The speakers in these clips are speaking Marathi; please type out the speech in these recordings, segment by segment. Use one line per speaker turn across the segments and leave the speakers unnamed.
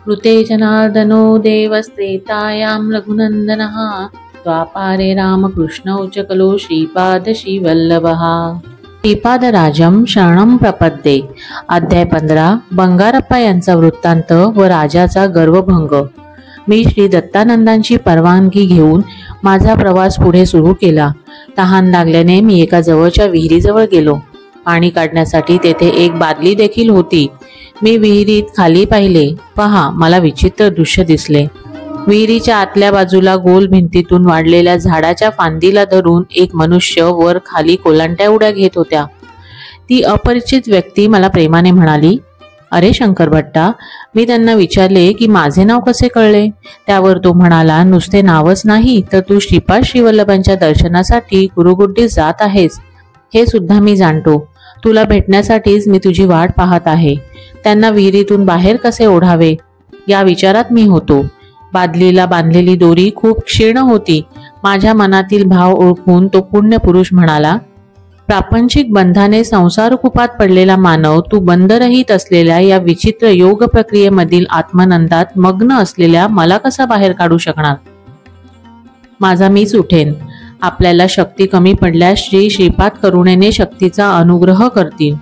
कृते जनार्दनो देवस्त्रेतायां रघुनन्दनः द्वापारे रामकृष्णौ च कलो श्रीपाद श्रीवल्लभः। श्रीपादराजं शरणं प्रपद्ये। अध्याय 15 बंगारप्पा यांचा वृत्तांत व राजाचा गर्वभंग। मी श्री दत्तानंदांची परवानगी घेऊन माझा प्रवास पुढे सुरू केला। तहान लागल्याने मी एका जवळच्या विहिरीजवळ गेलो। पाणी काढण्यासाठी तेथे एक बादली देखील होती। मी विहिरीत खाली पाहिले। पहा, मला विचित्र दृश्य दिसले। विहिरीच्या आतल्या बाजूला गोल भिंतीतून वाढलेल्या झाडाच्या फांदीला धरून एक मनुष्य वर खाली कोलांट्या उड्या घेत होत्या। ती अपरिचित व्यक्ती मला प्रेमाने म्हणाली, अरे शंकर भट्टा। मी त्यांना विचारले की माझे नाव कसे कळले। त्यावर तो म्हणाला, नुसते नावच नाही तर तू श्रीपाद श्रीवल्लभांच्या दर्शनासाठी गुरुगुड्डीस जात आहेस हे सुद्धा मी जाणतो। तुला भेटण्यासाठीच मी तुझी वाट पाहत आहे। त्यांना विहिरीतून बाहेर कसे ओढावे या विचारात मी होतो। बादलीला बांधलेली दोरी खूप क्षीण होती। माझ्या मनातील भाव ओळखून तो पुण्य पुरुष म्हणाला, प्रापंचिक बंधाने संसारकुपात पडलेला मानव तू बंदरहित असलेल्या या विचित्र योग प्रक्रियेमधील आत्मानंदात मग्न असलेल्या मला कसा बाहेर काढू शकणार। माझा मीच उठेन। आपल्याला शक्ती कमी पडल्यास श्री श्रीपाद करुणेने शक्तीचा अनुग्रह करतील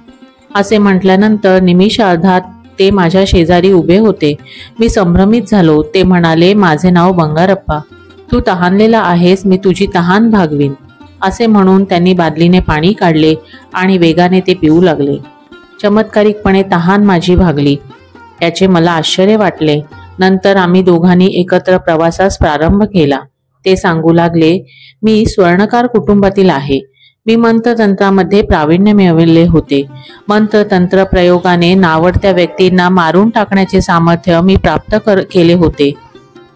असे म्हटल्यानंतर निमिषार्धात ते माझ्या शेजारी उभे होते। मी संभ्रमित झालो। ते म्हणाले, माझे नाव बंगारप्पा। तू तहानलेला आहेस, मी तुझी तहान भागवीन असे म्हणून त्यांनी बादलीने पाणी काढले आणि वेगाने ते पिऊ लागले। चमत्कारिकपणे तहान माझी भागली। याचे मला आश्चर्य वाटले। नंतर आम्ही दोघांनी एकत्र प्रवासास प्रारंभ केला। ते सांगू लागले, मी स्वर्णकार कुटुंबातील आहे। मी मंत्रतंत्रामध्ये प्रावीण्य मिळवले होते। मंत्रतंत्र प्रयोगाने नावडत्या व्यक्तींना मारून टाकण्याचे सामर्थ्य मी प्राप्त केले होते।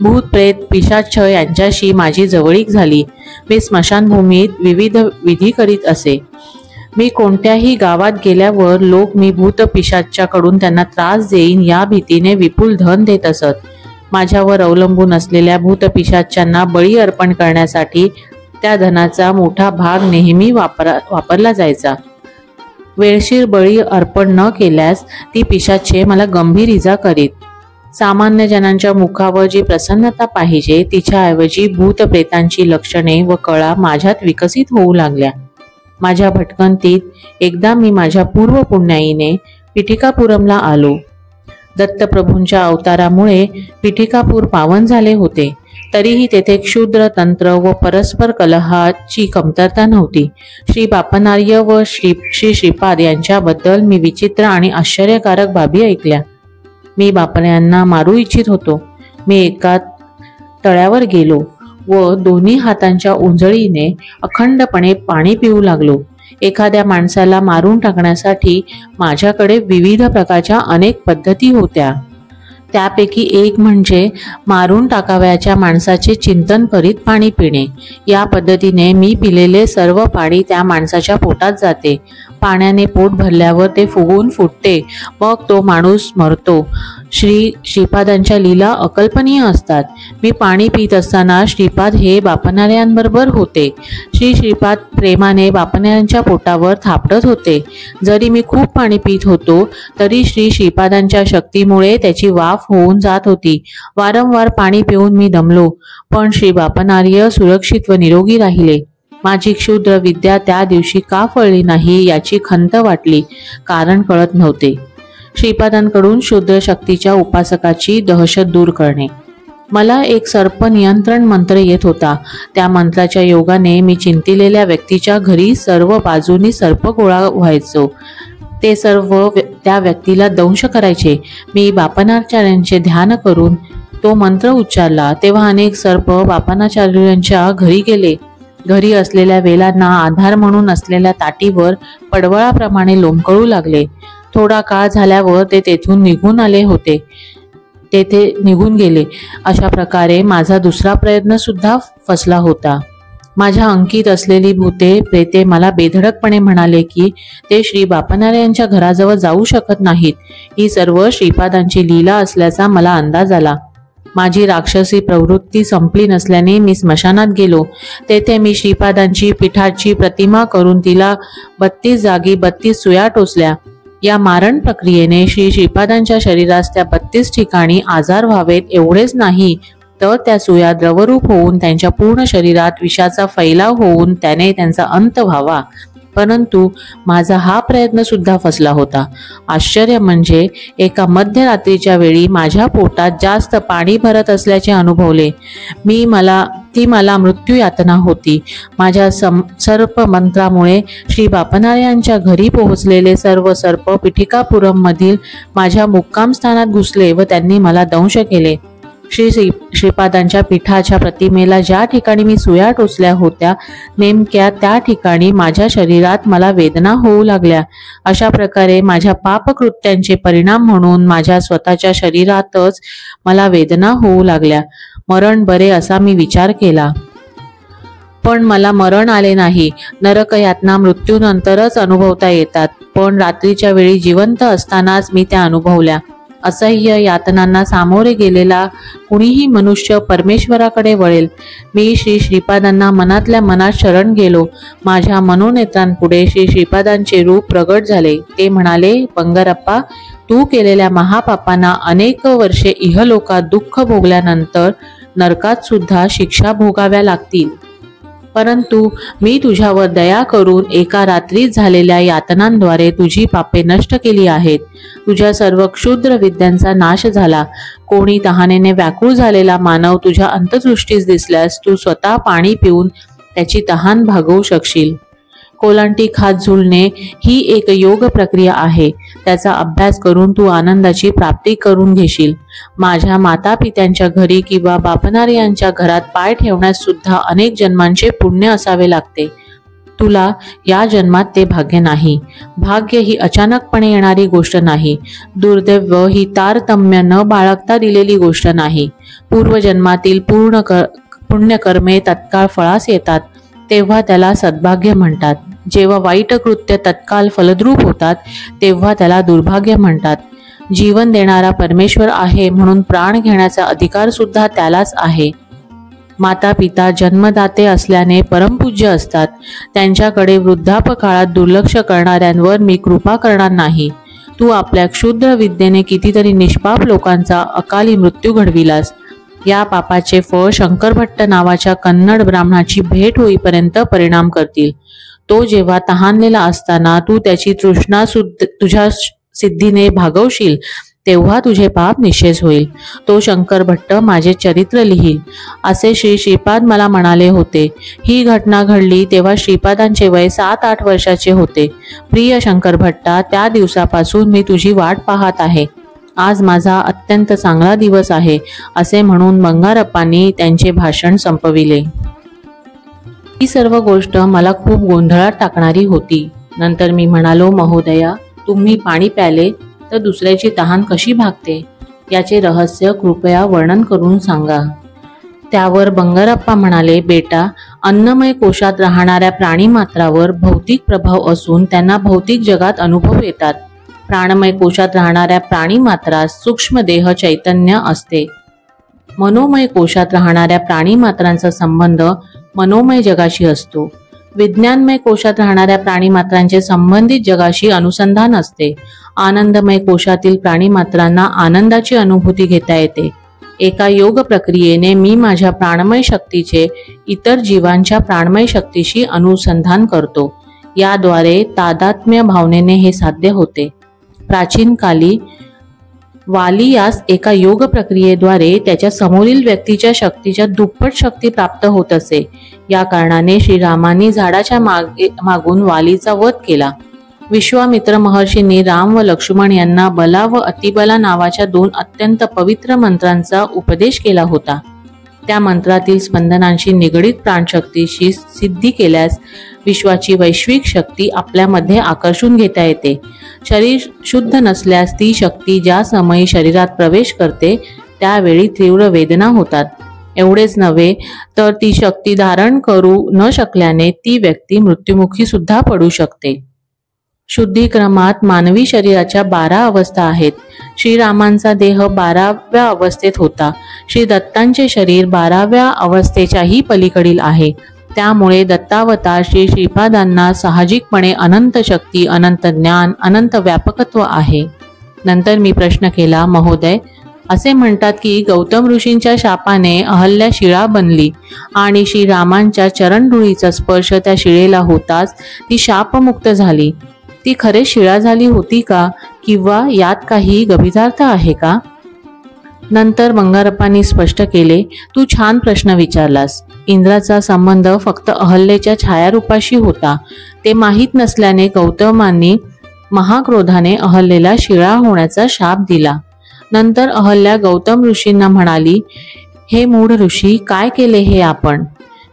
भूत प्रेत पिशाच यांच्याशी माझी जवळीक झाली। मी स्मशानभूमीत विविध विधी करीत असे। मी कोणत्याही गावात गेल्यावर लोक मी भूत पिशाच्याकडून त्यांना त्रास देईन या भीतीने विपुल धन देत असत। माझ्यावर अवलंबून असलेल्या भूत पिशाच्यांना बळी अर्पण करण्यासाठी त्या धनाचा मोठा भाग नेहमी वापरला जायचा। वेळशीर बळी अर्पण न केल्यास ती पिशाचे मला गंभीर इजा करीत। सामान्य जनांच्या मुखावर जी प्रसन्नता पाहिजे तिच्याऐवजी भूत प्रेतांची लक्षणे व कळा माझ्यात विकसित होऊ लागल्या। माझ्या भटकंतीत एकदा मी माझ्या पूर्व पुण्याईने पिठिकापुरमला आलो। दत्तप्रभूंच्या अवतारामुळे पिठिकापूर पावन झाले होते। तरीही तेथे क्षुद्र तंत्र व परस्पर कलहाची कमतरता नव्हती। श्री बापनार्य व श्री श्रीपाद यांच्याबद्दल मी विचित्र आणि आश्चर्यकारक बाबी ऐकल्या। मी बापण्यांना मारू इच्छित होतो। मी एका तळ्यावर गेलो व दोन्ही हातांच्या उंजळीने अखंडपणे पाणी पिऊ लागलो। एखाद्या माणसाला मारून टाकण्यासाठी माझ्याकडे विविध प्रकारच्या अनेक पद्धती होत्या। त्यापैकी एक म्हणजे मारून टाकावयाच्या माणसाचे चिंतन करीत पाणी पिणे। या पद्धतीने मी पिलेले सर्व पाणी त्या माणसाच्या पोटात जाते। पाण्याने पोट भरल्यावर ते फुगून फुटते, मग तो माणूस मरतो। श्रीपादांच्या लीला अकल्पनीय असतात। मी पाणी पित असताना श्रीपाद हे बापनार्यांबरोबर होते। श्रीपाद प्रेमाने बापनार्यांच्या पोटावर थापडत होते। जरी मी खूप पाणी पित होतो तरी श्रीपादांच्या शक्तीमुळे त्याची वाफ होऊन जात होती। वारंवार पाणी पिऊन मी दमलो, पण श्री बापनार्य सुरक्षित व निरोगी राहिले। माझी क्षुद्र विद्या त्या दिवशी का फळली नाही याची खंत वाटली। कारण कळत नव्हते। श्रीपादांकडून शूद्र शक्तीच्या उपासकाची दहशत दूर करणे। मला एक सर्प नियंत्रण मंत्र येत होता। त्या मंत्राच्या योगाने मी चिंतिलेल्या व्यक्तीच्या घरी सर्व बाजूनी सर्प गोळा व्हायचो। ते सर्व त्या व्यक्तीला दंश करायचे। मी बापनाचार्यांचे ध्यान करून तो मंत्र उच्चारला तेव्हा अनेक सर्प बापनाचार्यांच्या घरी गेले। घरी असलेल्या वेलांना आधार म्हणून असलेल्या ताटीवर पडवळाप्रमाणे लोंबकळू लागले। थोडा काळ झाल्यावर ते तेथून निघून आले होते। तेथे निघून गेले। अशा प्रकारे माझा दुसरा प्रयत्न सुद्धा फसला होता। माझ्या अंकित असलेली भूते प्रेते मला बेधडकपणे म्हणाले की ते श्री बापनार्यांच्या घराजवळ जाऊ शकत नाहीत। ही सर्व श्रीपादांची लीला असल्याचा मला अंदाज आला। माझी राक्षसी प्रवृत्ती संपली नसल्याने मी स्मशानात गेलो। तेथे मी श्रीपादांची पिठाची प्रतिमा करून तिला 32 जागी 32 सुया टोचल्या। या मारण प्रक्रियेने श्री श्रीपादांच्या शरीरास त्या 32 ठिकाणी आजार व्हावेत एवढेच नाही, तर त्या सुया द्रवरूप होऊन त्यांच्या पूर्ण शरीरात विषाचा फैलाव होऊन त्याने त्यांचा अंत व्हावा. परंतु माझा हा प्रयत्न सुद्धा फसला होता. आश्चर्य म्हणजे एका मध्यरात्रीच्या वेळी माझ्या पोटात जास्त पाणी भरत असल्याचे अनुभवले. ती मला मृत्यू यातना होती. माझ्या सर्प मंत्रामुळे श्री बापनार्यांच्या घरी पोहोचलेले सर्व सर्प पिठिकापुरम मधील माझ्या मुक्काम स्थानात घुसले व त्यांनी मला दंश केले. श्रीपादांच्या पीठाच्या प्रतिमेला ज्या ठिकाणी मी सुया टोचल्या होत्या नेमक्या त्या ठिकाणी माझ्या शरीरात मला वेदना होऊ लागल्या. अशा प्रकारे माझ्या पापकृत्यांचे परिणाम म्हणून माझ्या स्वतःच्या शरीरातच मला वेदना होऊ लागल्या. मरण बरे असा मी विचार केला, पण मला मरण आले नाही. नरक यातना मृत्यूनंतरच अनुभवता येतात, पण रात्रीच्या वेळी जिवंत असतानाच मी त्या अनुभवल्या. असह्य यातनांना सामोरे गेलेला कुणीही मनुष्य परमेश्वराकडे वळेल. मी श्री श्रीपादांना मनातल्या मनात शरण गेलो. माझ्या मनोनेत्रांपुढे श्री श्रीपादांचे रूप प्रगट झाले. ते म्हणाले, बंगारप्पा, तू केलेल्या महापापांना अनेक वर्षे इहलोकात दुःख भोगल्यानंतर नरकात सुद्धा शिक्षा भोगाव्या लागतील. परंतु मी तुझ्यावर दया करून एका रात्रीत झालेल्या यातनांद्वारे तुझी पापे नष्ट केली आहेत. तुझ्या सर्व क्षुद्र विद्यांचा नाश झाला. कोणी तहानेने व्याकुळ झालेला मानव तुझ्या अंतदृष्टीस दिसल्यास तू स्वतः पाणी पिऊन त्याची तहान भागवू शकशील. कोलांटी खात झुलणे ही एक योग प्रक्रिया आहे. त्याचा अभ्यास करून तू आनंदाची प्राप्ती करून घेशील. माझ्या माता पित्यांच्या घरी किंवा बापनार्यांच्या घरात पाय ठेवण्यास सुद्धा अनेक जन्मांचे पुण्य असावे लागते. तुला या जन्मात ते भाग्य नाही. भाग्य ही अचानकपणे येणारी गोष्ट नाही. दुर्दैव ही तारतम्य न बाळगता दिलेली गोष्ट नाही. पूर्वजन्मातील पुण्यकर्मे तत्काळ फळास येतात तेव्हा त्याला सद्भाग्य म्हणतात. जेव्हा वाईट कृत्य तत्काल फलद्रूप होतात तेव्हा त्याला दुर्भाग्य म्हणतात. जीवन देणारा परमेश्वर आहे म्हणून प्राण घेण्याचा अधिकार सुद्धा त्यालाच आहे. माता पिता जन्मदाते असल्याने परमपूज्य असतात. त्यांच्याकडे वृद्धापकाळात दुर्लक्ष करणाऱ्यांवर मी कृपा करणार नाही. तू आपल्या क्षुद्र विद्येने कितीतरी निष्पाप लोकांचा अकाली मृत्यू घडविलास. या पापाचे फळ शंकर भट्ट नावाच्या कन्नड ब्राह्मणाची भेट होईपर्यंत परिणाम करतील. तो जेव्हा तहानलेला असताना तू त्याची तृष्णा तुझ्या सिद्धीने भागवशील तेव्हा तुझे पाप निश्चेष होईल. तो शंकर भट्ट माझे चरित्र लिहील असे श्री श्रीपाद मला म्हणाले होते. ही घटना घडली तेव्हा श्रीपादांचे वय 7-8 वर्षाचे होते. प्रिय शंकर भट्टा, त्या दिवसापासून मी तुझी वाट पाहत आहे. आज माझा अत्यंत चांगला दिवस आहे असे म्हणून बंगारप्पांनी त्यांचे भाषण संपविले. ही सर्व गोष्ट मला खूप गोंधळात टाकणारी होती. नंतर मी म्हणालो, महोदया, तुम्ही पाणी प्याले तर दुसऱ्याची तहान कशी भागते याचे रहस्य कृपया वर्णन करून सांगा. त्यावर बंगारप्पा म्हणाले, बेटा, अन्नमय कोशात राहणाऱ्या प्राणीमात्रावर भौतिक प्रभाव असून त्यांना भौतिक जगात अनुभव येतात. प्राणमय कोशात राहणाऱ्या प्राणीमात्रास सूक्ष्म देह चैतन्य असते. मनोमय कोशात राहणाऱ्या प्राणीमात्रांचा संबंध मनोमय जगाशी असतो. विज्ञानमय कोशात राहणाऱ्या प्राणीमात्रांचे संबंधित जगाशी अनुसंधान असते. आनंदमय कोशातील प्राणीमात्रांना आनंदाची अनुभूती घेता येते. एका योग प्रक्रियेने मी माझ्या प्राणमय शक्तीचे इतर जीवांच्या प्राणमय शक्तीशी अनुसंधान करतो. याद्वारे तादात्म्य भावनेने हे साध्य होते. प्राचीन काली वाली यास एका योग प्रक्रियेद्वारे त्याच्या समोरील व्यक्तीच्या शक्तीच्या दुप्पट शक्ती प्राप्त होत असे. या कारणाने श्रीरामांनी झाडाच्या मागून वालीचा वध केला. विश्वामित्र महर्षींनी राम व लक्ष्मण यांना बला व अतिबला नावाच्या 2 अत्यंत पवित्र मंत्रांचा उपदेश केला होता. त्या मंत्रातील स्पंदनांशी निगडीत प्राणशक्तीशी सिद्धी केल्यास विश्वाची वैश्विक शक्ती आपल्यामध्ये आकर्षून घेता येते. शरीर शुद्ध नसल्यास ती शक्ती ज्या समयी शरीरात प्रवेश करते त्यावेळी तीव्र वेदना होतात. एवढेच नव्हे तर ती शक्ती धारण करू न शकल्याने ती व्यक्ती मृत्युमुखी सुद्धा पडू शकते. शुद्धीक्रमात मानवी शरीराच्या 12 अवस्था आहेत. श्रीरामांचा देह 12व्या अवस्थेत होता. श्री दत्तांचे शरीर 12व्या अवस्थेच्याही पलीकडील आहे. त्यामुळे दत्तावतार श्री श्रीपादांना साहजिकपणे अनंत शक्ती, अनंत ज्ञान, अनंत व्यापकत्व आहे. नंतर मी प्रश्न केला, महोदय, असे म्हणतात की गौतम ऋषींच्या शापाने अहल्या शिळा बनली आणि श्रीरामांच्या चरणधुळीचा स्पर्श त्या शिळेला होताच ती शापमुक्त झाली. ती खरे शिळा झाली होती का, किंवा यात काही गभिदार्थ आहे का? नंतर बंगारप्पांनी स्पष्ट केले, तू छान प्रश्न विचारलास. इंद्राचा संबंध फक्त अहल्येच्या छायारूपाशी होता. ते माहीत नसल्याने गौतमांनी महाक्रोधाने अहल्येला शिळा होण्याचा शाप दिला. नंतर अहल्या गौतम ऋषींना म्हणाली, हे मूढ ऋषी, काय केले हे आपण?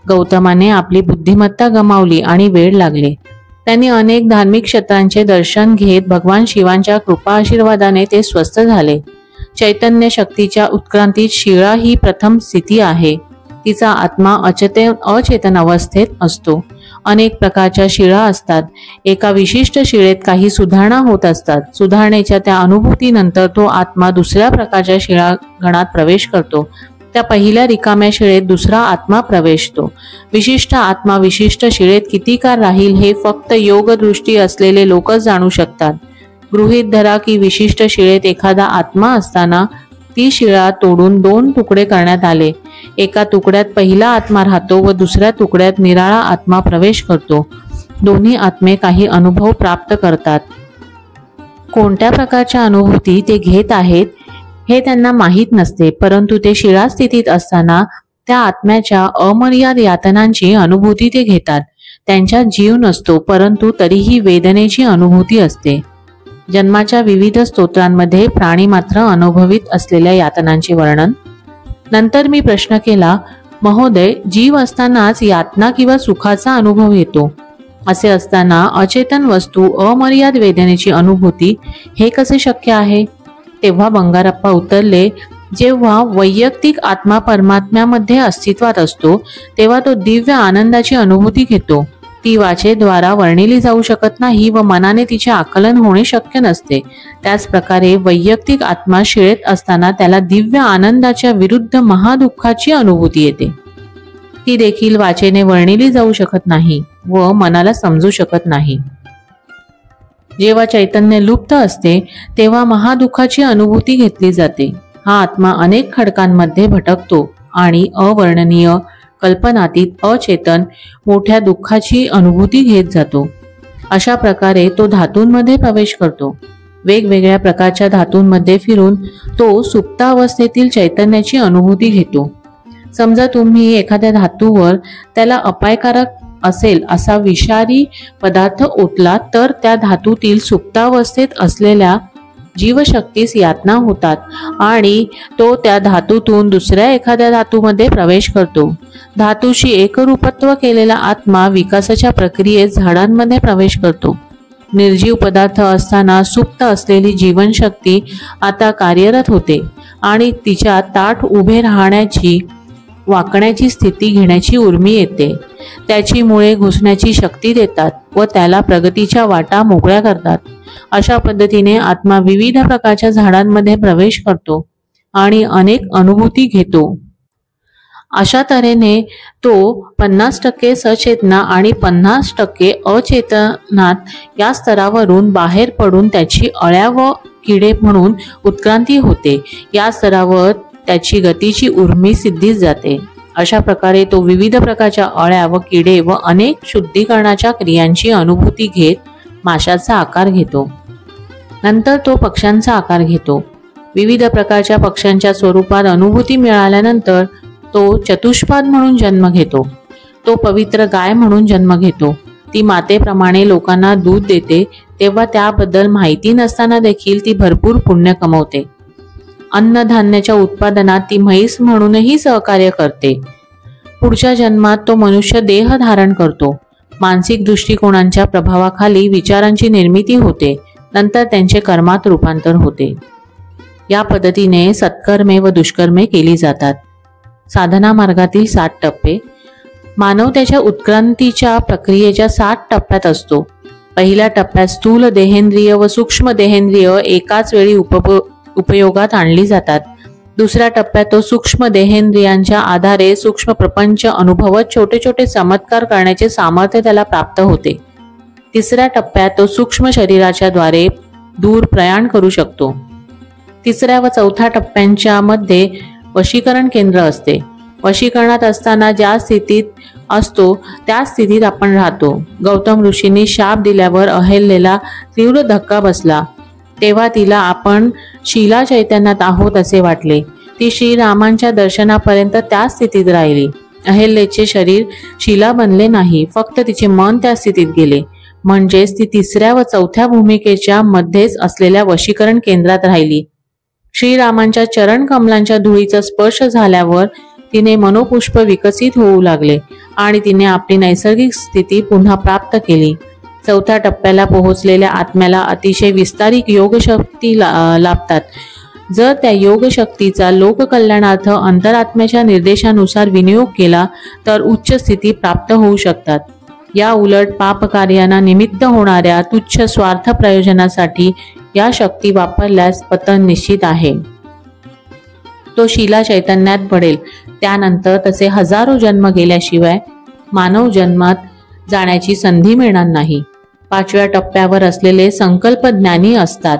गौतमाने आपली बुद्धिमत्ता गमावली आणि वेड लागले. त्यांनी अनेक धार्मिक क्षेत्रांचे दर्शन घेत भगवान शिवांच्या कृपा आशीर्वादाने ते स्वस्थ झाले. चैतन्य शक्तीच्या उत्क्रांतीत शिळा ही प्रथम स्थिती आहे. तिचा आत्मा अचेतन अवस्थेत असतो. अनेक प्रकारच्या शिळा असतात. एका विशिष्ट शिळेत काही सुधारणा होत असतात. सुधारणेच्या त्या अनुभूतीनंतर तो आत्मा दुसऱ्या प्रकारच्या शिळा गणात प्रवेश करतो. त्या पहिल्या रिकाम्या शिळेत दुसरा आत्मा प्रवेशतो. विशिष्ट आत्मा विशिष्ट शिळेत किती काळ राहील हे फक्त योगदृष्टी असलेले लोकच जाणू शकतात. गृहीत धरा की विशिष्ट शिळेत एखादा आत्मा असताना ती शिळा तोडून 2 तुकडे करण्यात आले. एका तुकड्यात पहिला आत्मा राहतो व दुसऱ्या तुकड्यात निराळा आत्मा प्रवेश करतो. दोन्ही आत्मे काही अनुभव प्राप्त करतात. कोणत्या प्रकारच्या अनुभूती ते घेत आहेत हे त्यांना माहीत नसते, परंतु ते शिळा स्थितीत असताना त्या आत्म्याच्या अमर्याद यातनांची अनुभूती ते घेतात. त्यांच्यात जीव नसतो, परंतु तरीही वेदनेची अनुभूती असते. जन्माच्या विविध स्तोत्रांमध्ये प्राणी मात्र अनुभवित असलेल्या यातनांचे वर्णन. नंतर मी प्रश्न केला, महोदय, जीव असतानाच यातना किंवा सुखाचा अनुभव येतो. असे असताना अचेतन वस्तू अमर्याद वेदनेची अनुभूती हे कसे शक्य आहे? तेव्हा बंगारप्पा उत्तरले, जेव्हा वैयक्तिक आत्मा परमात्म्यामध्ये अस्तित्वात असतो तेव्हा तो दिव्य आनंदाची अनुभूती घेतो. ती वाचेद्वारा वर्णिली जाऊ शकत नाही व मनाने तिचे आकलन होणे शक्य नसते. त्याच प्रकारे वैयक्तिक आत्मा शिळेत असताना त्याला दिव्य आनंदाच्या विरुद्ध महादुःखाची अनुभूती येते. ती देखील वाचेने वर्णिली जाऊ शकत नाही व मनाला समजू शकत नाही. जेव्हा चैतन्य लुप्त असते तेव्हा महादुःखाची अनुभूती घेतली जाते. हा आत्मा अनेक खडकांमध्ये भटकतो आणि अवर्णनीय कल्पनातीत अचेतन मोठ्या दुःखाची अनुभूती घेत जातो. अशा प्रकारे तो धातूंमध्ये प्रवेश करतो. वेगवेगळ्या प्रकारच्या धातूंमध्ये फिरून तो सुप्तावस्थेतील चैतन्याची अनुभूती घेतो. समजा तुम्ही एखाद्या धातूवर त्याला अपायकारक असेल असा विषारी पदार्थ ओतला तर त्या धातूतील सुप्तावस्थेत असलेल्या जीवशक्तीस यातना होतात आणि तो त्या धातूतून दुसऱ्या एखाद्या धातूमध्ये प्रवेश करतो. धातूशी एकरूपत्व केलेला आत्मा विकासाच्या प्रक्रियेत झाडांमध्ये प्रवेश करतो. निर्जीव पदार्थ असताना सुप्त असलेली जीवनशक्ती आता कार्यरत होते आणि तिच्या ताठ उभे राहण्याची, वाकण्याची स्थिती घेण्याची उर्मी येते. त्याची मुळे घुसण्याची शक्ती देतात व त्याला प्रगतीच्या वाटा मोकळ्या करतात. अशा पद्धतीने आत्मा विविध प्रकारच्या झाडांमध्ये प्रवेश करतो आणि अनेक अनुभूती घेतो. अशा तऱ्हेने तो 50% सचेतना आणि 50% अचेतनात या स्तरावरून बाहेर पडून त्याची अळ्या व किडे म्हणून उत्क्रांती होते. या स्तरावर त्याची गतीची उर्मी सिद्धीस जाते. अशा प्रकारे तो विविध प्रकारच्या अळ्या व किडे व अनेक शुद्धीकरणाच्या क्रियांची अनुभूती घेत माशाचा आकार घेतो. नंतर तो पक्ष्यांचा आकार घेतो. विविध प्रकारच्या पक्ष्यांच्या स्वरूपात अनुभूती मिळाल्यानंतर तो चतुष्पाद म्हणून जन्म घेतो. तो पवित्र गाय म्हणून जन्म घेतो. ती मातेप्रमाणे लोकांना दूध देते तेव्हा त्याबद्दल माहिती नसताना देखील ती भरपूर पुण्य कमवते. अन्नधान्याच्या उत्पादनात ती म्हैस म्हणूनही सहकार्य करते. पुढच्या जन्मात तो मनुष्य देह धारण करतो. मानसिक दृष्टिकोनांच्या प्रभावाखाली विचारांची निर्मिती होते. नंतर त्यांचे कर्मात रूपांतर होते. या पद्धतीने सत्कर्मे व दुष्कर्मे केली जातात. साधना मार्गातील 7 टप्पे. मानव त्याच्या उत्क्रांतीच्या प्रक्रियेच्या 7 टप्प्यात असतो. पहिल्या टप्प्यात स्थूल देहेंद्रिय व सूक्ष्म देहेंद्रिय एकाच वेळी उपयोगात आणली जातात. दुसऱ्या टप्प्यात तो सूक्ष्म देहेंद्रियांच्या आधारे सूक्ष्म प्रपंच अनुभवत छोटे छोटे चमत्कार करण्याचे सामर्थ्य त्याला प्राप्त होते. तिसऱ्या टप्प्यात तो सूक्ष्म शरीराच्या द्वारे दूर प्रयाण करू शकतो. तिसऱ्या व चौथ्या टप्प्यांच्या मध्ये वशीकरण केंद्र असते. वशीकरणात असताना ज्या स्थितीत असतो त्या स्थितीत आपण राहतो. गौतम ऋषींनी शाप दिल्यावर अहल्येला तीव्र धक्का बसला. तेव्हा तिला आपण शीला चैतन्यात आहोत असे वाटले. ती श्रीरामांच्या दर्शनापर्यंत त्या स्थितीत राहिली. अहल्येचे शरीर शीला बनले नाही, फक्त तिचे मन त्या स्थितीत गेले. म्हणजेच ती तिसऱ्या व चौथ्या भूमिकेच्या मध्येच असलेल्या वशीकरण केंद्रात राहिली. श्रीरामांच्या चरण कमलांच्या धुळीचा स्पर्श झाल्यावर तिने मनोपुष्प विकसित होऊ लागले आणि तिने आपली नैसर्गिक स्थिती पुन्हा प्राप्त केली. चौथ्या टप्प्याला पोहोचलेल्या आत्म्याला अतिशय विस्तारित योगशक्ती लाभतात. जर त्या योगशक्तीचा लोककल्याणार्थ अंतरात्म्याच्या निर्देशानुसार विनियोग केला तर उच्च स्थिती प्राप्त होऊ शकतात. या उलट पापकार्यांना निमित्त होणाऱ्या तुच्छ स्वार्थ प्रयोजनासाठी या शक्ती वापरल्यास पतन निश्चित आहे. तो शीला चैतन्यात पडेल. त्यानंतर तसे हजारो जन्म गेल्याशिवाय मानव जन्मात जाण्याची संधी मिळणार नाही. पाचव्या टप्प्यावर असलेले संकल्प ज्ञानी असतात.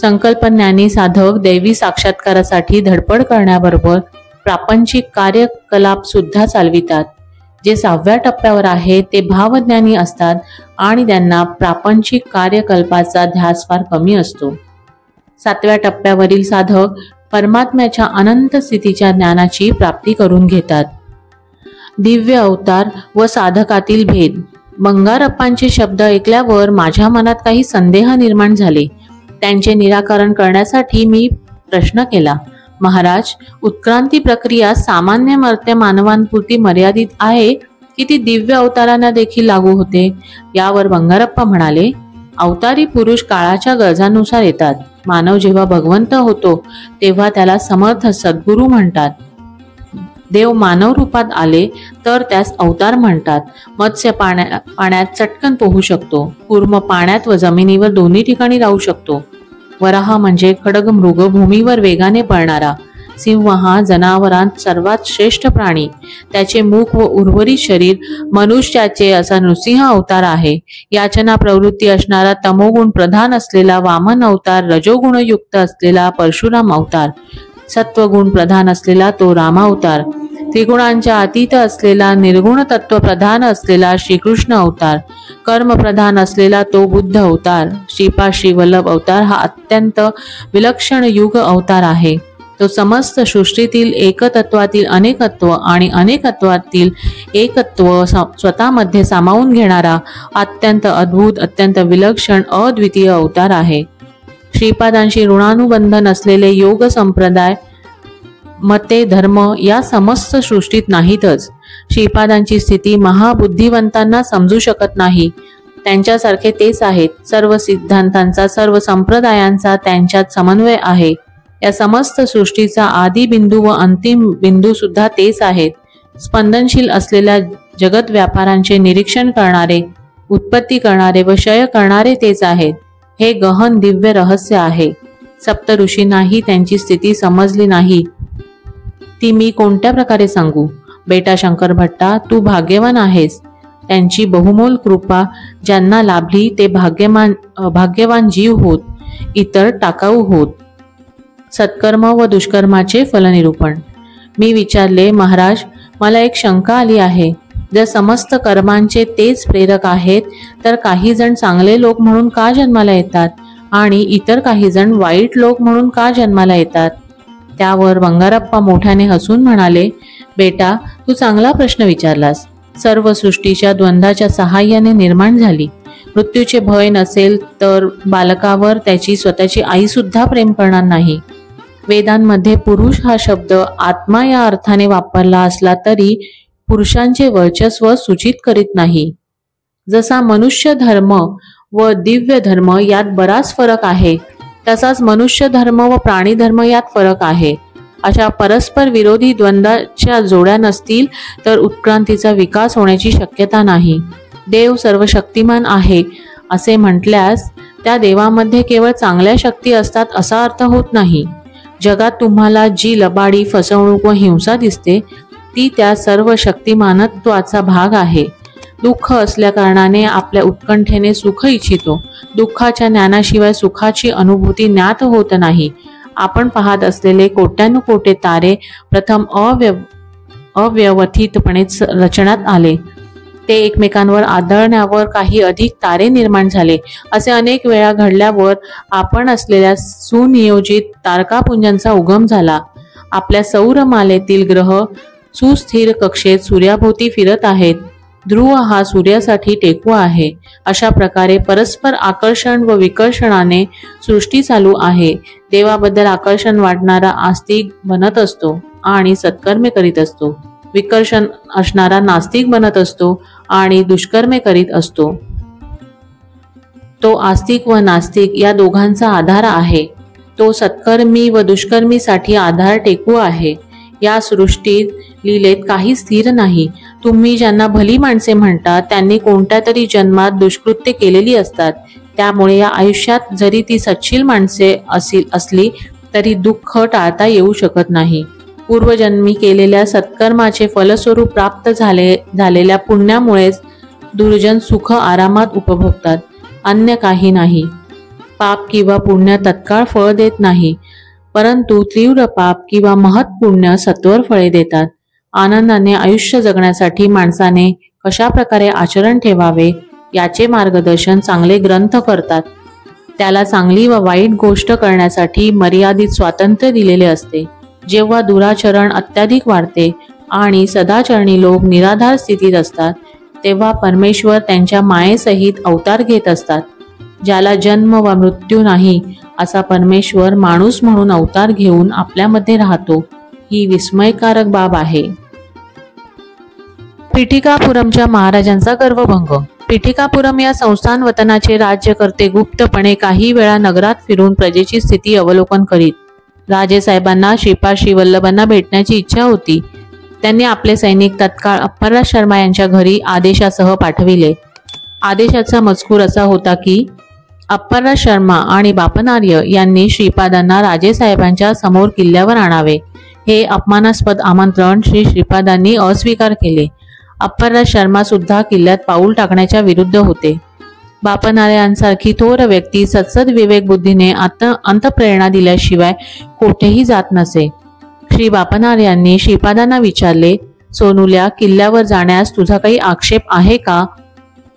संकल्प ज्ञानी साधक दैवी साक्षात्कारासाठी धडपड करण्याबरोबर प्रापंचिक कार्यकलाप सुद्धा चालवितात. जे 6व्या टप्प्यावर आहे ते भावज्ञानी असतात आणि त्यांना प्रापंचिक कार्यकल्पाचा ध्यास फार कमी असतो. 7व्या टप्प्यावरील साधक परमात्म्याच्या अनंत स्थितीच्या ज्ञानाची प्राप्ती करून घेतात. दिव्य अवतार व साधकातील भेद. बंगारप्पांचे शब्द ऐकल्यावर माझ्या मनात काही संदेह निर्माण झाले. त्यांचे निराकरण करण्यासाठी मी प्रश्न केला, महाराज, उत्क्रांती प्रक्रिया सामान्य मर्त्य मानवांपुरती मर्यादित आहे की ती दिव्य अवतारांना देखील लागू होते? यावर बंगारप्पा म्हणाले, अवतारी पुरुष काळाच्या गरजांनुसार येतात. मानव जेव्हा भगवंत होतो तेव्हा त्याला समर्थ सद्गुरू म्हणतात. देव मानव रूपात आले तर त्यास अवतार म्हणतात. मत्स्य पाण्यात चटकन पोहू शकतो. कूर्म पाण्यात व जमिनीवर दोन्ही ठिकाणी राहू शकतो. वराह म्हणजे खडग मृग, भूमीवर वेगाने पळणारा. सिंह हा जनावरांत सर्वात श्रेष्ठ प्राणी. त्याचे मुख व उर्वरित शरीर मनुष्याचे असा नृसिंह अवतार आहे. याचना प्रवृत्ती असणारा तमोगुण प्रधान असलेला वामन अवतार, रजोगुणयुक्त असलेला परशुराम अवतार, सत्वगुण प्रधान असलेला तो रामावतार, त्रिगुणांच्या अतीत असलेला निर्गुण तत्व प्रधान असलेला श्रीकृष्ण अवतार, कर्म प्रधान असलेला तो बुद्ध अवतार, श्रीपाद श्रीवल्लभ अवतार हा अत्यंत विलक्षण युग अवतार आहे. तो समस्त सृष्टीतील एकतत्वातील अनेकत्व आणि अनेकत्वातील एकत्व स्वतःमध्ये सामावून घेणारा अत्यंत अद्भुत, अत्यंत विलक्षण, अद्वितीय अवतार आहे. श्रीपादांशी ऋणानुबंध नसलेले योग संप्रदाय, मते, धर्म या समस्त सृष्टीत नाहीतच. श्रीपादांची स्थिती महाबुद्धिवंतांना समजू शकत नाही. त्यांच्यासारखे तेच आहेत. सर्व सिद्धांतांचा, सर्व संप्रदायांचा त्यांच्यात समन्वय आहे. या समस्त सृष्टीचा आदी बिंदू व अंतिम बिंदू सुद्धा तेच आहेत. स्पंदनशील असलेल्या जगत व्यापारांचे निरीक्षण करणारे, उत्पत्ती करणारे व क्षय करणारे तेच आहेत. हे गहन दिव्य रहस्य आहे. सप्त ऋषींनाही त्यांची स्थिती समजली नाही. ती मी कोणत्या प्रकारे सांगू? बेटा शंकर भट्टा, तू भाग्यवान आहेस. त्यांची बहुमोल कृपा ज्यांना लाभली ते भाग्यवान जीव होत, इतर टाकाऊ होत. सत्कर्म व दुष्कर्माचे फलनिरूपण. मी विचारले, महाराज, मला एक शंका आली आहे. जर समस्त कर्मांचे तेच प्रेरक आहेत तर काही जण चांगले लोक म्हणून का जन्माला येतात आणि इतर काही जण वाईट लोक म्हणून का जन्माला येतात? त्यावर बंगारप्पा मोठ्याने हसून म्हणाले, बेटा, तू चांगला प्रश्न विचारलास. सर्व सृष्टीच्या द्वंद्वाच्या सहाय्याने निर्माण झाली. मृत्यूचे भय नसेल तर बालकावर त्याची स्वतःची आई सुद्धा प्रेम करणार नाही. वेदांमध्ये पुरुष हा शब्द आत्मा या अर्थाने वापरला असला तरी पुरुषांचे वर्चस्व सूचित करीत नाही. जसा मनुष्य धर्म व दिव्य धर्म यात बराच फरक आहे, तसाच मनुष्य धर्म व प्राणी धर्म यात फरक आहे. अशा परस्पर विरोधी द्वंद्वाच्या जोड्या नसतील तर उत्क्रांतीचा विकास होण्याची शक्यता नाही. देव सर्वशक्तिमान आहे असे म्हटल्यास त्या देवामध्ये केवळ चांगल्या शक्ती असतात असा अर्थ होत नाही. जगात तुम्हाला जी लबाडी, फसवणूक व हिंसा दिसते ती त्या सर्व शक्तिमानत्वाचा भाग आहे. दुःख असल्या कारणाने आपल्या उत्कंठेने सुख इच्छितो. दुःखाच्या ज्ञानाशिवाय सुखाची अनुभूती ज्ञात होत नाही. आपण पाहत असलेले कोट्यानुकोटी तारे प्रथम अव्यवस्थितपणे रचण्यात आले. ते एकमेकांवर आदळण्यावर काही अधिक तारे निर्माण झाले. असे अनेक वेळा घडल्यावर आपण असलेल्या सुनियोजित तारकापुंजांचा उगम झाला. आपल्या सौरमालेतील ग्रह सुस्थिर कक्षेत सूर्याभोवती फिरत आहेत. ध्रुव हा सूर्यासाठी टेकवा आहे. अशा प्रकारे परस्पर आकर्षण व विकर्षणाने सृष्टी चालू आहे. देवाबद्दल आकर्षण वाढणारा आस्तिक बनत असतो आणि सत्कर्मे करीत असतो. विकर्षण असणारा नास्तिक बनत असतो आणि दुष्कर्मे करीत असतो. तो आस्तिक व नास्तिक या दोघांचा आधार आहे. तो सत्कर्मी व दुष्कर्मीसाठी आधार टेकू आहे. या सृष्टीत लीलेत काही स्थिर नाही. तुम्ही ज्यांना भली माणसे म्हणता त्यांनी कोणत्या तरी जन्मात दुष्कृत्य केलेली असतात. त्यामुळे या आयुष्यात जरी ती सच्छील माणसे असली तरी दुःख टाळता येऊ शकत नाही. पूर्वजन्मी केलेल्या सत्कर्माचे फलस्वरूप प्राप्त झालेल्या पुण्यामुळेच दुर्जन सुख आरामात उपभोगतात, अन्य काही नाही. पाप किंवा पुण्य तत्काळ फळ देत नाही, परंतु तीव्र पाप किंवा महत् पुण्य सत्वर फळे देतात. आनंदाने आयुष्य जगण्यासाठी माणसाने कशा प्रकारे आचरण ठेवावे याचे मार्गदर्शन चांगले ग्रंथ करतात. त्याला चांगली व वाईट गोष्ट करण्यासाठी मर्यादित स्वातंत्र्य दिलेले असते. जेव्हा दुराचरण अत्याधिक वाढते आणि सदाचरणी लोक निराधार स्थितीत असतात तेव्हा परमेश्वर त्यांच्या मायेसहित अवतार घेत असतात. ज्याला जन्म व मृत्यू नाही असा परमेश्वर माणूस म्हणून अवतार घेऊन आपल्यामध्ये राहतो. ही विस्मयकारक बाब आहे. पिठिकापुरमच्या महाराजांचा गर्वभंग. पिठिकापुरम या संस्थान वतनाचे राज्यकर्ते गुप्तपणे काही वेळा नगरात फिरून प्रजेची स्थिती अवलोकन करीत. राजेसाहेबांना श्रीपाद श्रीवल्लभांना भेटण्याची इच्छा होती. त्यांनी आपले सैनिक तत्काळ अप्पाराव शर्मा यांच्या घरी आदेशासह पाठविले. आदेशाचा मजकूर असा होता की अप्पाराव शर्मा आणि बापनार्य यांनी श्रीपादांना राजेसाहेबांच्या समोर किल्ल्यावर आणावे. हे अपमानास्पद आमंत्रण श्रीपादांनी अस्वीकार केले. अप्पाराव शर्मा सुद्धा किल्ल्यात पाऊल टाकण्याच्या विरुद्ध होते. बापनार्यांसारखी थोर व्यक्ती सत्सद विवेक बुद्धीने अंतप्रेरणा दिल्याशिवाय कोठेही जात नसे. श्री बापनार्यांनी श्रीपादांना विचारले, सोनुल्या, किल्ल्यावर जाण्यास तुझा काही आक्षेप आहे का?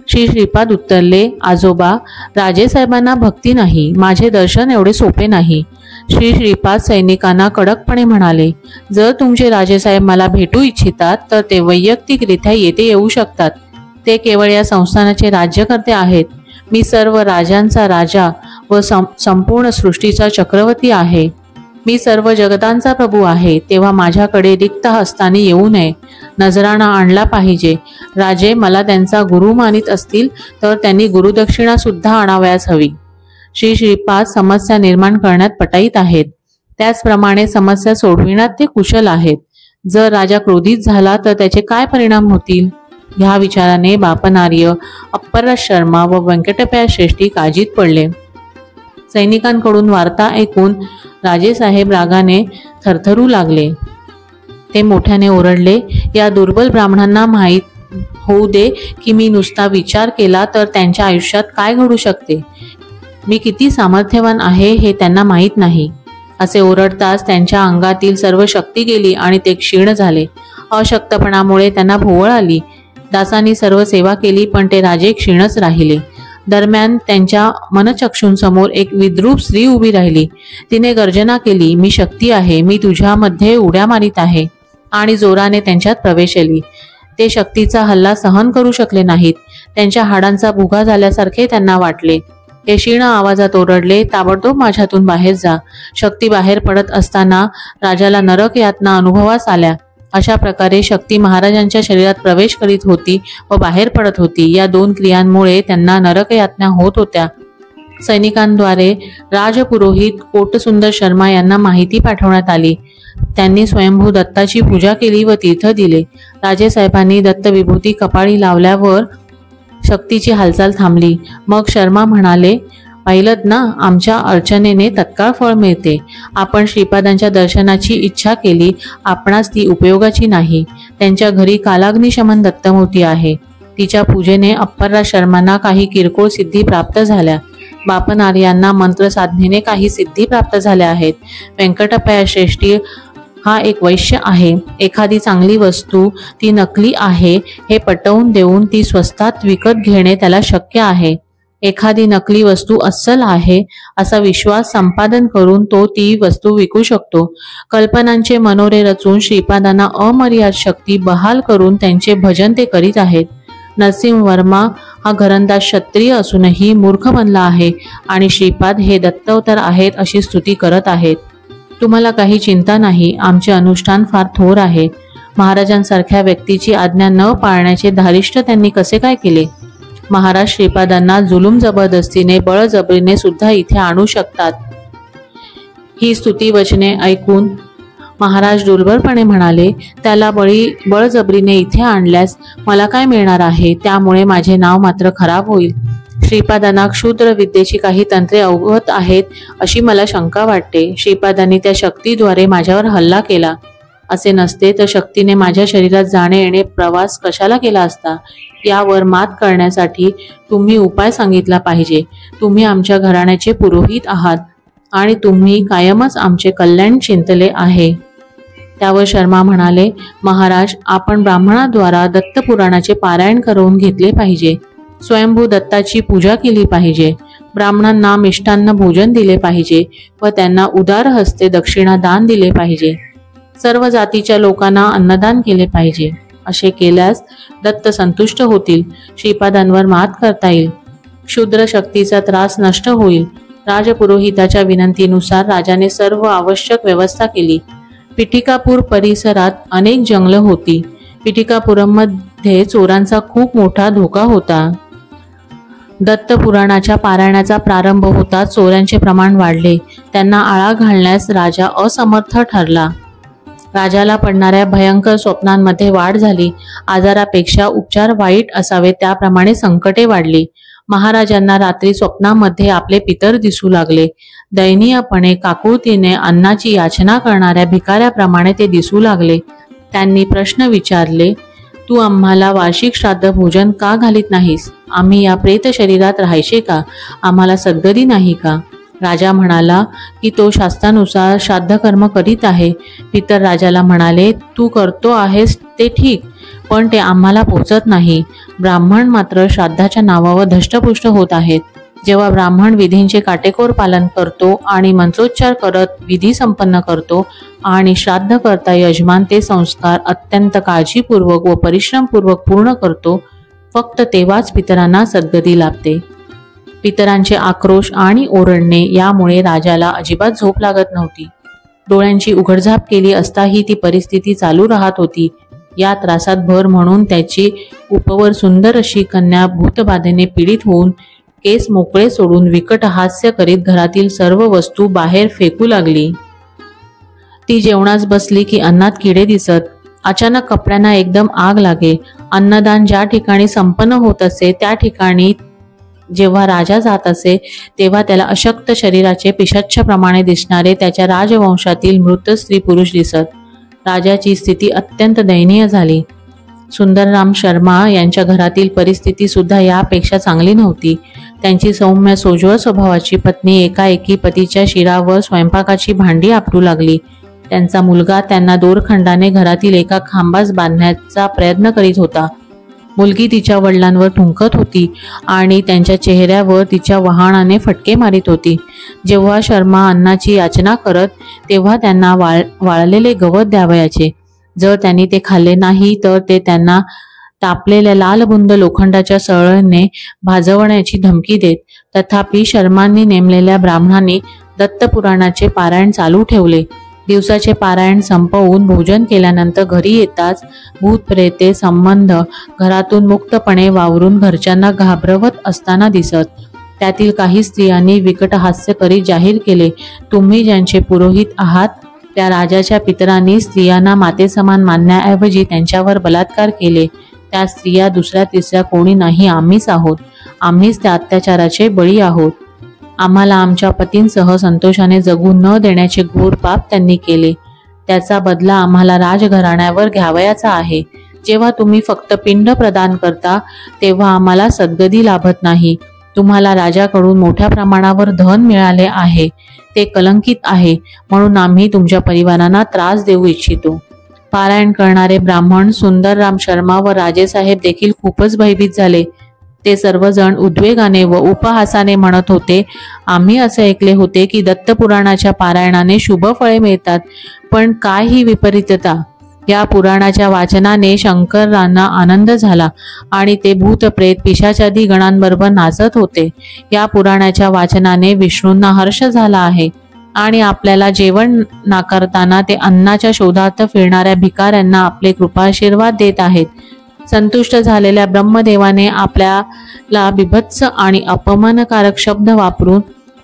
श्रीपाद उत्तरले, आजोबा, राजेसाहेबांना भक्ती नाही, माझे दर्शन एवढे सोपे नाही. श्रीपाद सैनिकांना कडकपणे म्हणाले, जर तुमचे राजेसाहेब मला भेटू इच्छितात तर ते वैयक्तिकरित्या येथे येऊ शकतात. ते केवळ या संस्थानाचे राज्यकर्ते आहेत. मी सर्व राजांचा राजा व संपूर्ण सृष्टीचा चक्रवर्ती आहे. मी सर्व जगतांचा प्रभू आहे. तेव्हा माझ्याकडे रिक्त हस्ताने येऊ नये. नजराणा आणला पाहिजे. राजे मला त्यांचा गुरु मानित असतील तर त्यांनी गुरुदक्षिणा सुद्धा आणावयास हवी. श्रीपाद समस्या निर्माण करण्यात पटाईत आहेत. त्याचप्रमाणे समस्या सोडविण्यात ते कुशल आहेत. जर राजा क्रोधित झाला तर त्याचे काय परिणाम होतील? ह्या विचाराने बापनार्य, अप्पाराव शर्मा व व्यंकटप्पा श्रेष्ठी काळजीत पडले. सैनिकांकडून वार्ता ऐकून राजेसाहेब रागाने थरथरू लागले. ते मोठ्याने ओरडले, या दुर्बल ब्राह्मणांना माहीत होऊ दे की मी नुसता विचार केला तर त्यांच्या आयुष्यात काय घडू शकते. मी किती सामर्थ्यवान आहे हे त्यांना माहीत नाही. असे ओरडताच त्यांच्या अंगातील सर्व शक्ती गेली आणि ते क्षीण झाले. अशक्तपणामुळे त्यांना भोवळ आली. दासांनी सर्व सेवा केली पण ते राजे क्षीणच राहिले. दरम्यान त्यांच्या मनचक्षूंसमोर एक विद्रूप स्त्री उभी राहिली. तिने गर्जना केली, मी शक्ती आहे, मी तुझ्यामध्ये उड्या मारित आहे, आणि जोराने त्यांच्यात प्रवेश केली. ते शक्तीचा हल्ला सहन करू शकले नाहीत. त्यांच्या हाडांचा भुगा झाल्यासारखे त्यांना वाटले. ते क्षीण आवाजात ओरडले, ताबडतोब माझ्यातून बाहेर जा. शक्ती बाहेर पडत असताना राजाला नरक यातना अनुभवास आल्या. अशा प्रकारे शक्ती महाराजांच्या शरीरात प्रवेश करीत होती व बाहेर पडत होती. या दोन क्रियांमुळे त्यांना नरक यातना होत होत्या. सैनिकांद्वारे राजपुरोहित कोटसुंदर शर्मा यांना माहिती पाठवण्यात आली. त्यांनी स्वयंभू दत्ताची पूजा केली व तीर्थ दिले. राजेसाहेबांनी दत्त विभूती कपाळी लावल्यावर शक्तीची हालचाल थांबली. मग शर्मा म्हणाले, पाहिलं ना, आमच्या अर्चनेने तत्काळ फळ मिळते. आपण श्रीपादांच्या दर्शनाची इच्छा केली, आपणास ती उपयोगाची नाही. त्यांच्या घरी कालाग्निशमन दत्तमूर्ती आहे. तिच्या पूजेने अप्पलराज शर्मांना काही किरकोळ सिद्धी प्राप्त झाल्या. बापन आर्यांना मंत्र साधनेने काही सिद्धी प्राप्त झाल्या आहेत. व्यंकटप्पया श्रेष्ठी हा एक वैश्य आहे. एखादी चांगली वस्तू ती नकली आहे हे पटवून देऊन ती स्वस्तात विकत घेणे त्याला शक्य आहे. एखादी नकली वस्तू अस्सल आहे असा विश्वास संपादन करून तो ती वस्तू विकू शकतो. कल्पनांचे मनोरे रचून श्रीपादांना अमर्याद शक्ती बहाल करून त्यांचे भजन ते करीत आहेत. नरसिंह वर्मा हा घरंदाज क्षत्रिय असूनही मूर्ख बनला आहे आणि श्रीपाद हे दत्तावतार आहेत अशी स्तुती करत आहेत. तुम्हाला काही चिंता नाही, आमचे अनुष्ठान फार थोर आहे. महाराजांसारख्या व्यक्तीची आज्ञा न पाळण्याचे धारिष्ट त्यांनी कसे काय केले? महाराज श्रीपादांना जुलूम जबरदस्तीने बळजबरीने सुद्धा इथे आणू शकतात. ही स्तुती वचने ऐकून महाराज डुलबरपणे म्हणाले, त्याला बळजबरीने इथे आणल्यास मला काय मिळणार आहे? त्यामुळे माझे नाव मात्र खराब होईल. श्रीपादांना क्षुद्र विद्येची काही तंत्रे अवगत आहेत अशी मला शंका वाटते. श्रीपादांनी त्या शक्तीद्वारे माझ्यावर हल्ला केला. असे नसते तर शक्तीने माझ्या शरीरात जाणे येणे प्रवास कशाला केला असता? यावर मात करण्यासाठी तुम्ही उपाय सांगितला पाहिजे. तुम्ही आमच्या घराण्याचे पुरोहित आहात आणि तुम्ही कायमच आमचे कल्याण चिंतले आहे. त्यावर शर्मा म्हणाले, महाराज, आपण ब्राह्मणाद्वारा दत्तपुराणाचे पारायण करून घेतले पाहिजे. स्वयंभू दत्ताची पूजा केली पाहिजे. ब्राह्मणांना मिष्टान्न भोजन दिले पाहिजे व त्यांना उदार हस्ते दक्षिणा दान दिले पाहिजे. सर्व जातीच्या लोकांना अन्नदान केले पाहिजे. असे केल्यास दत्त संतुष्ट होतील. श्रीपादांवर मात करता येईल. क्षुद्र शक्तीचा त्रास नष्ट होईल. राजपुरोहिताच्या विनंतीनुसार राजाने सर्व आवश्यक व्यवस्था केली. पिठिकापूर परिसरात अनेक जंगल होती. पिठिकापुरमध्ये चोरांचा खूप मोठा धोका होता. दत्तपुराणाच्या पारायणाचा प्रारंभ होता चोरांचे प्रमाण वाढले. त्यांना आळा घालण्यास राजा असमर्थ ठरला. राजाला पडणाऱ्या भयंकर स्वप्नांमध्ये वाढ झाली. आजारापेक्षा उपचार वाईट असावे त्याप्रमाणे संकटे वाढली. महाराजांना रात्री स्वप्नामध्ये आपले पितर दिसू लागले. दयनीयपणे काकुळतीने अन्नाची याचना करणाऱ्या भिकाऱ्याप्रमाणे ते दिसू लागले. त्यांनी प्रश्न विचारले, तू आम्हाला वार्षिक श्राद्ध भोजन का घालीत नाहीस? आम्ही या प्रेत शरीरात राहायचे का? आम्हाला सद्गती नाही का? राजा म्हणाला की तो शास्त्रानुसार श्राद्ध कर्म करीत आहे. पितर राजाला म्हणाले, तू करतो आहेस ते ठीक, पण ते आम्हाला पोचत नाही. ब्राह्मण मात्र श्राद्धाच्या नावावर धष्टपुष्ट होत आहेत. जेव्हा ब्राह्मण विधींचे काटेकोर पालन करतो आणि मंत्रोच्चार करत विधी संपन्न करतो आणि श्राद्ध करता यजमान ते संस्कार अत्यंत काळजीपूर्वक व परिश्रमपूर्वक पूर्ण करतो, फक्त तेव्हाच पितरांना सद्गती लाभते. पितरांचे आक्रोश आणि ओरडणे यामुळे राजाला अजिबात झोप लागत नव्हती. डोळ्यांची उघडझाप केली असताही ती परिस्थिती चालू राहत होती. या त्रासात भर म्हणून त्याची उपवर सुंदर अशी कन्या भूतबाधेने पीडित होऊन केस मोकळे सोडून विकट हास्य करीत घरातील सर्व वस्तू बाहेर फेकू लागली. ती जेवणास बसली की अन्नात किडे दिसत. अचानक कपड्यांना एकदम आग लागे. अन्नदान ज्या ठिकाणी संपन्न होत असे त्या ठिकाणी जेव्हा राजा जात असे तेव्हा त्याला अशक्त शरीराचे पिशाच्चप्रमाणे दिसणारे त्याच्या राजवंशातील मृत स्त्री पुरुष दिसत. राजाची स्थिती अत्यंत दयनीय झाली. सुंदरराम शर्मा यांच्या घरातील परिस्थिती सुद्धा यापेक्षा चांगली नव्हती. त्यांची सौम्य सोज्वळ स्वभावाची पत्नी एकाएकी पतीच्या शिरावर स्वयंपाकाची भांडी आपटू लागली. त्यांचा मुलगा त्यांना दोरखंडाने घरातील एका खांबास बांधण्याचा प्रयत्न करीत होता. मुलगी तिच्या वडिलांवर ठुंकत होती आणि त्यांच्या चेहऱ्यावर तिच्या वहाणाने फटके मारित होती. जेव्हा शर्मा अन्नाची याचना करत तेव्हा त्यांना वाळलेले गवत द्यावयाचे. जर त्यांनी ते खाल्ले नाही तर ते त्यांना तापलेल्या लालबुंद लोखंडाच्या सळने भाजवण्याची धमकी देत. तथापि शर्मांनी नेमलेल्या ब्राह्मणांनी दत्तपुराणाचे पारायण चालू ठेवले. दिवसाचे पारायण संपवून भोजन केल्यानंतर घरी येताच भूतप्रेते संबंध घरातून मुक्तपणे वावरून घरच्यांना घाबरवत असताना दिसत. त्यातील काही स्त्रियांनी विकट हास्य करीत जाहीर केले, तुम्ही ज्यांचे पुरोहित आहात त्या राजाच्या पितरांनी स्त्रियांना मातेसमान मानण्याऐवजी त्यांच्यावर बलात्कार केले. त्या स्त्रिया दुसऱ्या तिसऱ्या कोणी नाही, आम्हीच आहोत. आम्हीच त्या अत्याचाराचे बळी आहोत. आम्हाला आमच्या पतींसह संतोषाने जगू न देण्याचे घोर पाप त्यांनी केले. त्याचा बदला आम्हाला राजघराण्यावर घ्यावयाचा आहे. जेव्हा तुम्ही फक्त पिंड प्रदान करता तेव्हा आम्हाला सद्गती लाभत नाही. तुम्हाला राजाकडून मोठ्या प्रमाणावर धन मिळाले आहे, ते कलंकित आहे, म्हणून आम्ही तुमच्या परिवारांना त्रास देऊ इच्छितो. पारायण करणारे ब्राह्मण सुंदरराम शर्मा व राजेसाहेब देखील खूपच भयभीत झाले. ते सर्वजण उद्वेगाने व उपहासाने म्हणत होते, आम्ही असे ऐकले होते की दत्तपुराणाच्या पारायणाने शुभ फळे मिळतात, पण काय ही विपरीतता. या पुराणाच्या वाचनाने शंकरांना आनंद झाला आणि ते भूत प्रेत पिशाचादी गणांबरोबर नाचत होते. या पुराणाच्या वाचनाने विष्णूंना हर्ष झाला आहे आणि आपल्याला जेवण नाकारताना ते अन्नाच्या शोधार्थ फिरणाऱ्या भिकाऱ्यांना आपले कृपाशीर्वाद देत आहेत. संतुष्ट झालेल्या ब्रह्मदेवाने आपल्याला बिभत्स आणि अपमानकारक शब्द वापरून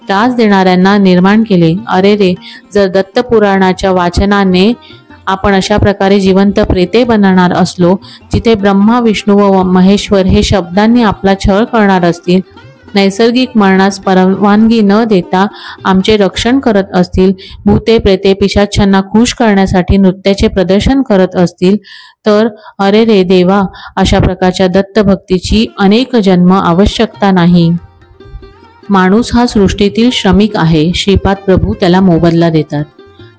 त्रास देणाऱ्यांना निर्माण केले. अरे रे, जर दत्तपुराणाच्या वाचनाने आपण अशा प्रकारे जिवंत प्रेते बनणार असलो, जिथे ब्रह्मा विष्णू व महेश्वर हे शब्दांनी आपला छळ करणार असतील, नैसर्गिक मरणास परवानगी न देता आमचे रक्षण करत असतील, भूते प्रेते पिशाच्यांना खुश करण्यासाठी नृत्याचे प्रदर्शन करत असतील, तर अरे रे देवा, अशा प्रकारच्या दत्तभक्तीची अनेक जन्म आवश्यकता नाही. माणूस हा सृष्टीतील श्रमिक आहे. श्रीपाद प्रभू त्याला मोबदला देतात.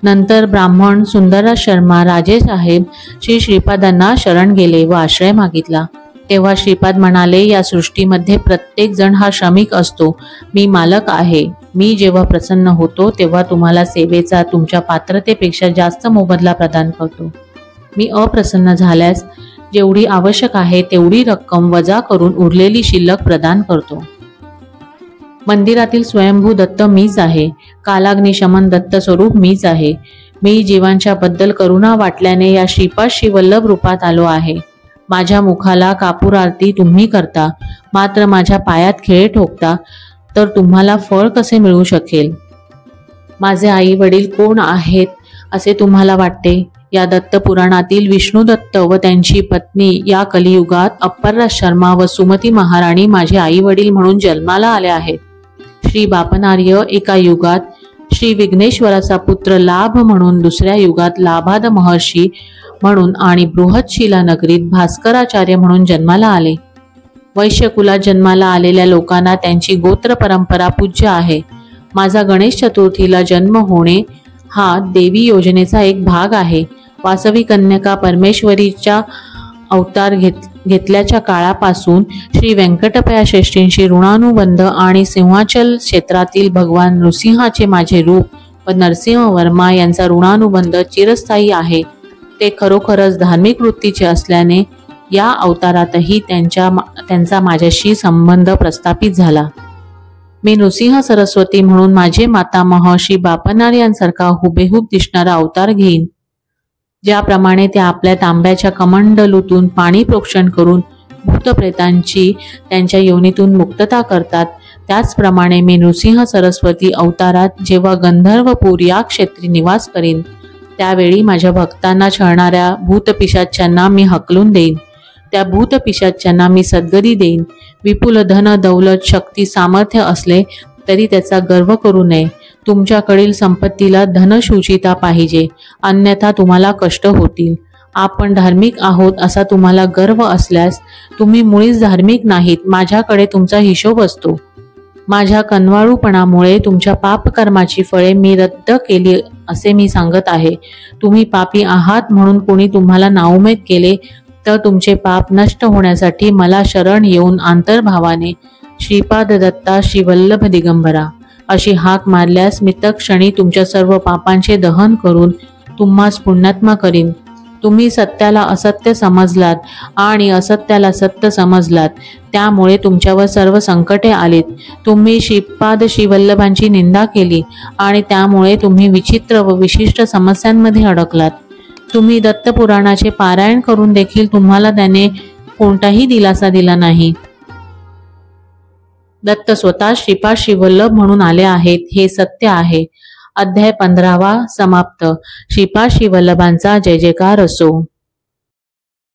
नंतर ब्राह्मण सुंदरराज शर्मा राजेसाहेब श्रीपादांना शरण गेले व आश्रय मागितला. तेव्हा श्रीपाद म्हणाले, या सृष्टीमध्ये प्रत्येक जण हा श्रमिक असतो. मी मालक आहे. मी जेव्हा प्रसन्न होतो तेव्हा तुम्हाला सेवेचा तुमच्या पात्रतेपेक्षा जास्त मोबदला प्रदान करतो. मी अप्रसन्न झाल्यास जेवढी आवश्यक आहे तेवढी रक्कम वजा करून उरलेली शिल्लक प्रदान करतो. मंदिरातील स्वयंभू दत्त मीच आहे. कालाग्निशमन दत्त स्वरूप मीच आहे. मी जीवांच्या बद्दल करुणा वाटल्याने या श्रीपाद श्रीवल्लभ रूपात आलो आहे. माझ्या मुखाला कापूर आरती तुम्ही करता, मात्र माझ्या पायात खिळे ठोकता, तर तुम्हाला फळ कसे मिळू शकेल? माझे आई वडील कोण आहेत असे तुम्हाला वाटते? या दत्त पुराणातील विष्णू दत्त व त्यांची पत्नी या कलियुगात अप्परराज शर्मा व सुमती महाराणी माझे आई वडील म्हणून जन्माला आले आहेत. श्री बापनार्य एका युगात, श्री विघ्नेश्वराचा पुत्र लाभ म्हणून दुसऱ्या युगात लाभाद महर्षी म्हणून आणि बृहतशिला नगरीत भास्कराचार्य म्हणून जन्माला आले. वैश्यकुलात जन्माला आलेल्या लोकांना त्यांची गोत्र परंपरा पूज्य आहे. माझा गणेश चतुर्थीला जन्म होणे हा देवी योजनेचा एक भाग आहे. वासवी कन्यका परमेश्वरीच्या अवतार घेतल्याच्या काळापासून श्री व्यंकटपया श्रेष्ठींशी ऋणानुबंध आणि सिंहाचल क्षेत्रातील भगवान नृसिंहाचे माझे रूप व नरसिंह वर्मा यांचा ऋणानुबंध चिरस्थायी आहे. ते खरोखरच धार्मिक वृत्तीचे असल्याने या अवतारातही त्यांचा माझ्याशी संबंध प्रस्थापित झाला. मी नृसिंह सरस्वती म्हणून माझे मातामह श्री बापनार्यांसारखा हुबेहूब दिसणारा अवतार घेईन. ज्याप्रमाणे ते आपल्या तांब्याच्या कमंडलूतून पाणी प्रोक्षण करून भूतप्रेतांची त्यांच्या योनीतून मुक्तता करतात, त्याचप्रमाणे मी नृसिंह सरस्वती अवतारात जेव्हा गंधर्वपूर या क्षेत्री निवास करीन, त्यावेळी माझ्या भक्तांना छळणाऱ्या भूतपिशाच्यांना मी हकलून देईन. त्या भूतपिशाच्यांना मी सद्गती देईन. विपुल धन दौलत शक्ती सामर्थ्य असले तरी त्याचा गर्व करू नये. तुमच्याकडील संपत्तीला धनशुचिता पाहिजे, अन्यथा तुम्हाला कष्ट होतील. आपण धार्मिक आहोत असा तुम्हाला गर्व असल्यास तुम्ही मुळीच धार्मिक नाहीत. माझ्याकडे तुमचा हिशोब असतो. माझ्या कनवाळूपणामुळे तुमच्या पापकर्माची फळे मी रद्द केली असे मी सांगत आहे. तुम्ही पापी आहात म्हणून कोणी तुम्हाला नाउमेद केले तर तुमचे पाप नष्ट होण्यासाठी मला शरण येऊन आंतरभावाने श्रीपाद दत्ता श्रीवल्लभ दिगंबरा अशी हाक मारल्यास मी तत्क्षणी तुमच्या सर्व पापांचे दहन करून तुम्हास पुण्यात्मा करीन. तुम्ही सत्याला असत्य समजलात आणि असत्याला सत्य समजलात, त्यामुळे तुमच्यावर सर्व संकटे आलीत. तुम्ही श्रीपाद श्रीवल्लभांची निंदा केली आणि त्यामुळे तुम्ही विचित्र व विशिष्ट समस्यांमध्ये अडकलात. तुम्ही दत्तपुराणाचे पारायण करून देखील तुम्हाला त्याने कोणताही दिलासा दिला नाही. दत्त स्वतः श्रीपाद श्रीवल्लभ म्हणून आले आहेत, हे सत्य आहे. अध्याय 15 समाप्त. श्रीपाद श्रीवल्लभांचा जय जयकार असो.